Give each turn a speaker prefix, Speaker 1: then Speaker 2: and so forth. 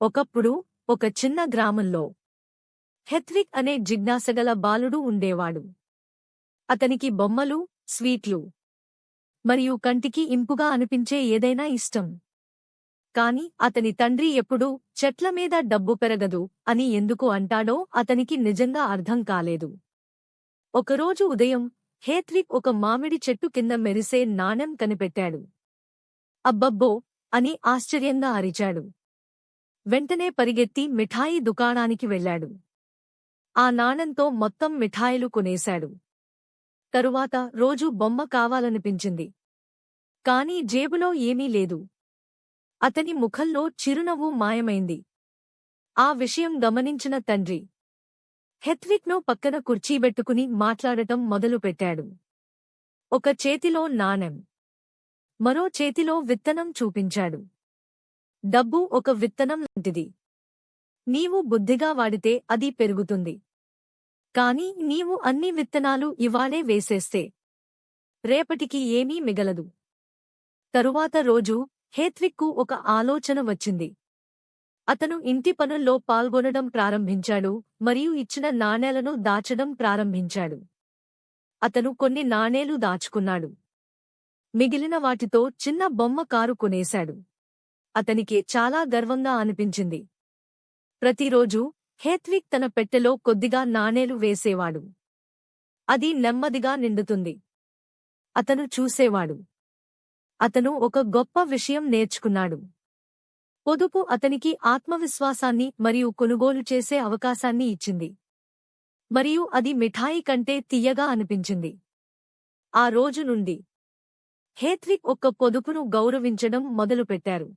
Speaker 1: ఒకప్పుడు ఒక చిన్న గ్రామంలో హెత్విక్ అనే జిజ్ఞాసగల బాలుడు ఉండేవాడు. అతనికి బొమ్మలు, స్వీట్లు మరియు కంటికి ఇంపుగా అనిపించే ఏదైనా ఇష్టం. కాని అతని తండ్రి ఎప్పుడూ చెట్ల మీద డబ్బు పెరగదు అని ఎందుకు అంటాడో అతనికి నిజంగా అర్థం కాలేదు. ఒకరోజు ఉదయం హేత్విక్ ఒక మామిడి చెట్టు కింద మెరిసే నాణెం కనిపెట్టాడు. అబ్బబ్బో అని ఆశ్చర్యంగా అరిచాడు. వెంటనే పరిగెత్తి మిఠాయి దుకాణానికి వెళ్లాడు. ఆ నాణెంతో మొత్తం మిఠాయిలు కొనేశాడు. తరువాత రోజూ బొమ్మ కావాలనిపించింది. కాని జేబులో ఏమీ లేదు. అతని ముఖంలో చిరునవ్వు మాయమైంది. ఆ విషయం గమనించిన తండ్రి హెత్విక్ను పక్కన కుర్చీబెట్టుకుని మాట్లాడటం మొదలుపెట్టాడు. ఒక చేతిలో నాణెం, మరో చేతిలో విత్తనం చూపించాడు. డబ్బు ఒక విత్తనం లాంటిది. నీవు బుద్ధిగా వాడితే అది పెరుగుతుంది. కాని నీవు అన్ని విత్తనాలు ఇవాళే వేసేస్తే రేపటికి ఏమీ మిగలదు. తరువాత రోజు హేత్విక్కు ఒక ఆలోచన వచ్చింది. అతను ఇంటి పనుల్లో పాల్గొనడం ప్రారంభించాడు మరియు ఇచ్చిన నాణేలను దాచడం ప్రారంభించాడు. అతను కొన్ని నాణేలు దాచుకున్నాడు. మిగిలిన వాటితో చిన్న బొమ్మ కారు కొనేశాడు. అతనికి చాలా గర్వంగా అనిపించింది. ప్రతిరోజూ హేత్విక్ తన పెట్టెలో కొద్దిగా నాణేలు వేసేవాడు. అది నెమ్మదిగా నిండుతుంది. అతను చూసేవాడు. అతను ఒక గొప్ప విషయం నేర్చుకున్నాడు. పొదుపు అతనికి ఆత్మవిశ్వాసాన్ని మరియు కొనుగోలు చేసే అవకాశాన్ని ఇచ్చింది. మరియు అది మిఠాయి కంటే తియ్యగా అనిపించింది. ఆ రోజు నుండి హేత్విక్ ఒక్క పొదుపును గౌరవించడం మొదలుపెట్టారు.